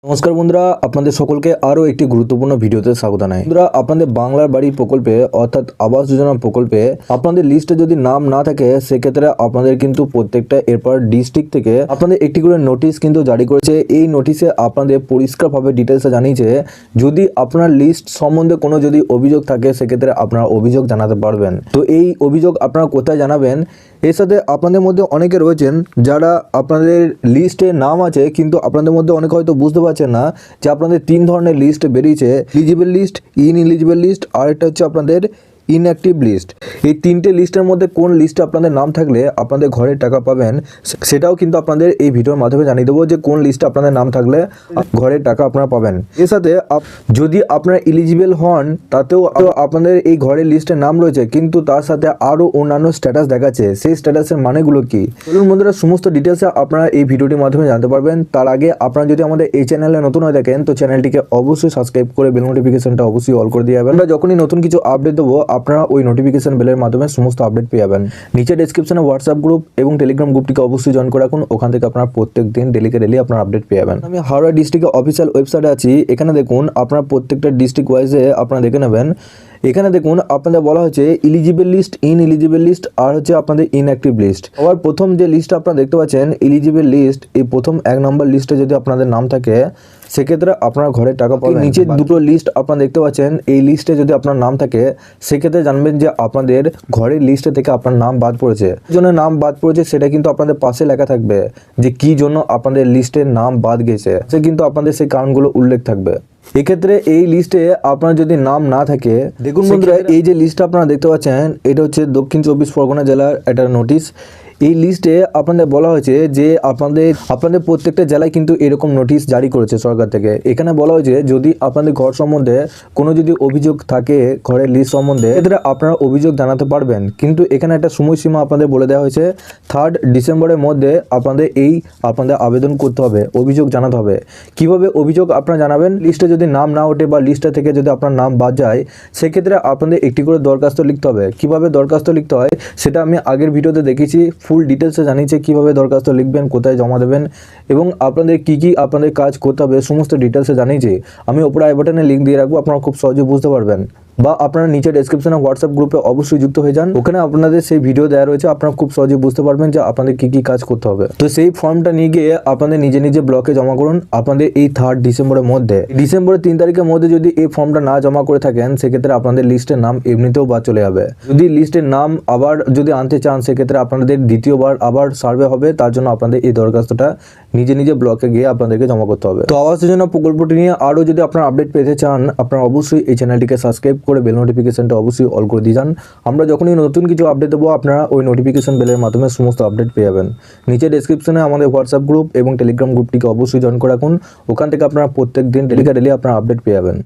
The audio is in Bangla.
নমস্কার বন্ধুরা, আপনাদের সকলকে আরও একটি গুরুত্বপূর্ণ ভিডিওতে স্বাগত জানাই। বন্ধুরা, আপনাদের বাংলার বাড়ি প্রকল্পে অর্থাৎ আবাস যোজনা প্রকল্পে আপনাদের লিস্টে যদি নাম না থাকে, সেক্ষেত্রে আপনাদের কিন্তু প্রত্যেকটা এরপর ডিস্ট্রিক্ট থেকে আপনাদের একটি করে নোটিশ কিন্তু জারি করেছে। এই নোটিশে আপনাদের পরিষ্কারভাবে ডিটেলসে জানিয়েছে, যদি আপনার লিস্ট সম্বন্ধে কোনো যদি অভিযোগ থাকে, সেক্ষেত্রে আপনারা অভিযোগ জানাতে পারবেন। তো এই অভিযোগ আপনারা কোথায় জানাবেন? এর সাথে আপনাদের মধ্যে অনেকে রয়েছেন যারা আপনাদের লিস্টে নাম আছে, কিন্তু আপনাদের মধ্যে অনেকে হয়তো বুঝতে পারছেন না যে আপনাদের তিন ধরনের লিস্ট বেরিয়েছে: এলিজিবল লিস্ট, ইনএলিজিবল লিস্ট, আর একটা হচ্ছে আপনাদের ইনঅ্যাক্টিভ লিস্ট। এই তিনটে লিস্টের মধ্যে কোন লিস্টে আপনাদের নাম থাকলে আপনাদের ঘরের টাকা পাবেন, সেটাও কিন্তু আপনাদের এই ভিডিওর মাধ্যমে জানিয়ে দেবো যে কোন লিস্টে আপনাদের নাম থাকলে ঘরের টাকা আপনারা পাবেন। এর সাথে যদি আপনারা এলিজিবল হন, তাতেও আপনাদের এই ঘরের লিস্টে নাম রয়েছে, কিন্তু তার সাথে আরও অন্যান্য স্ট্যাটাস দেখাচ্ছে। সেই স্ট্যাটাসের মানেগুলো কি? চলুন বন্ধুরা, সমস্ত ডিটেলসে আপনারা এই ভিডিওটির মাধ্যমে জানতে পারবেন। তার আগে আপনারা যদি আমাদের এই চ্যানেলে নতুন হয়ে থাকেন, তো চ্যানেলটিকে অবশ্যই সাবস্ক্রাইব করে বেল নোটিফিকেশনটা অবশ্যই অল করে দিয়ে যাবেন। আমরা যখনই নতুন কিছু আপডেট দেবো, আপনারা ওই নোটিফিকেশন বেলের মাধ্যমে সমস্ত আপডেট পেয়ে যাবেন। নিচে ডেসক্রিপশনে হোয়াটসঅ্যাপ গ্রুপ এবং টেলিগ্রাম গ্রুপটিকে অবশ্যই জয়েন করে রাখুন। ওখান থেকে আপনারা প্রত্যেক দিন ডেলি আপনার আপডেট পেয়ে যাবেন। আমি হাওড়া ডিস্ট্রিক্টের অফিসিয়াল ওয়েবসাইটে আছি। এখানে দেখুন, আপনারা প্রত্যেকটা ডিস্ট্রিক্ট ওয়াইজে আপনারা দেখে নেবেন। এখানে দেখুন আপনাদের বলা হচ্ছে এলিজিবল লিস্ট, ইনএলিজিবল লিস্ট, আর হচ্ছে আপনাদের ইনঅ্যাক্টিভ লিস্ট। আবার প্রথম যে লিস্ট আপনারা দেখতে পাচ্ছেন এলিজিবল লিস্ট, এই প্রথম 1 নম্বর লিস্টে যদি আপনাদের নাম থাকে, সেক্ষেত্রে আপনারা ঘরে টাকা পাবেন। নিচে দুটো লিস্ট আপনারা দেখতে পাচ্ছেন, এই লিস্টে যদি আপনার নাম থাকে, সেক্ষেত্রে জানবেন যে আপনাদের ঘরের লিস্টে থেকে আপনার নাম বাদ পড়েছে। কি জন্য নাম বাদ পড়েছে সেটা কিন্তু আপনাদের পাশে লেখা থাকবে, যে কি জন্য আপনাদের লিস্টের নাম বাদ গেছে, সে কিন্তু আপনাদের সেই কারণগুলো উল্লেখ থাকবে। এক্ষেত্রে এই লিস্টে আপনার যদি নাম না থাকে, দেখুন বন্ধুরা, এই যে লিস্টটা আপনারা দেখতে পাচ্ছেন, এটা হচ্ছে দক্ষিণ 24 পরগনা জেলার একটা নোটিশ। এই লিস্টে আপনাদের বলা হয়েছে যে আপনাদের প্রত্যেকটা জেলায় কিন্তু এরকম নোটিশ জারি করেছে সরকার থেকে। এখানে বলা হয়েছে, যদি আপনাদের ঘর সম্বন্ধে কোনো যদি অভিযোগ থাকে, ঘরের লিস্ট সম্বন্ধে, এক্ষেত্রে আপনারা অভিযোগ জানাতে পারবেন। কিন্তু এখানে একটা সময়সীমা আপনাদের বলে দেওয়া হয়েছে, 3 ডিসেম্বরের মধ্যে আপনাদের আবেদন করতে হবে, অভিযোগ জানাতে হবে। কিভাবে অভিযোগ আপনারা জানাবেন? লিস্টে যদি নাম না ওঠে বা লিস্টটা থেকে যদি আপনার নাম বাদ যায়, সেক্ষেত্রে আপনাদের একটি করে দরখাস্ত লিখতে হবে। কিভাবে দরখাস্ত লিখতে হয় সেটা আমি আগের ভিডিওতে দেখেছি, ফুল ডিটেলসে জানিয়েছে কিভাবে দরখাস্ত লিখবেন, কোথায় জমা দেবেন এবং আপনাদের কি আপনাদের কাজ করতে হবে, সমস্ত ডিটেলসে জানিয়েছি। আমি ওপরে আই বাটনে লিঙ্ক দিয়ে রাখবো, আপনারা খুব সহজে বুঝতে পারবেন। বা আপনারা নিচে ডেসক্রিপশনে হোয়াটসঅ্যাপ গ্রুপে অবশ্যই যুক্ত হয়ে যান। ওখানে আপনাদের সেই ভিডিও দেওয়া রয়েছে, আপনারা খুব সহজে বুঝতে পারবেন যে আপনাদের কি কাজ করতে হবে। তো সেই ফর্মটা নিয়ে গিয়ে আপনাদের নিজে ব্লকে জমা করুন। আপনাদের এই 3 ডিসেম্বরের মধ্যে, ডিসেম্বরের 3 তারিখের মধ্যে যদি এই ফর্মটা না জমা করে থাকেন, সেক্ষেত্রে আপনাদের লিস্টের নাম এমনিতেও বাদ চলে যাবে। যদি লিস্টের নাম আবার যদি আনতে চান, সেক্ষেত্রে আপনাদের দ্বিতীয়বার আবার সার্ভে হবে। তার জন্য আপনাদের এই দরখাস্তটা নিজে ব্লকে গিয়ে আপনাদেরকে জমা করতে হবে। তো আবাস যোজনা প্রকল্পটি নিয়ে আরও যদি আপনারা আপডেট পেতে চান, আপনারা অবশ্যই এই চ্যানেলটিকে সাবস্ক্রাইব করে বেল নোটিফিকেশনটা অবশ্যই অল করে দিয়ে যান। আমরা যখনই নতুন কিছু আপডেট দেবো, আপনারা ওই নোটিফিকেশন বেলের মাধ্যমে সমস্ত আপডেট পেয়ে যাবেন। নিচে ডেসক্রিপশনে আমাদের হোয়াটসঅ্যাপ গ্রুপ এবং টেলিগ্রাম গ্রুপটিকে অবশ্যই জয়েন করে রাখুন। ওখান থেকে আপনারা প্রত্যেক দিন ডেলি আপনারা আপডেট পেয়ে যাবেন।